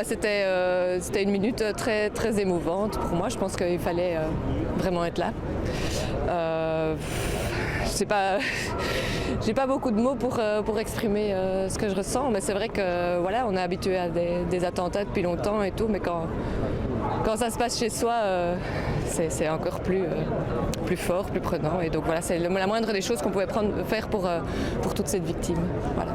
C'était une minute très, très émouvante pour moi. Je pense qu'il fallait vraiment être là. J'ai pas beaucoup de mots pour exprimer ce que je ressens, mais c'est vrai que voilà, on est habitué à des attentats depuis longtemps et tout, mais quand ça se passe chez soi, c'est encore plus fort, plus prenant. Et donc voilà, c'est la moindre des choses qu'on pouvait faire pour toutes ces victimes. Voilà.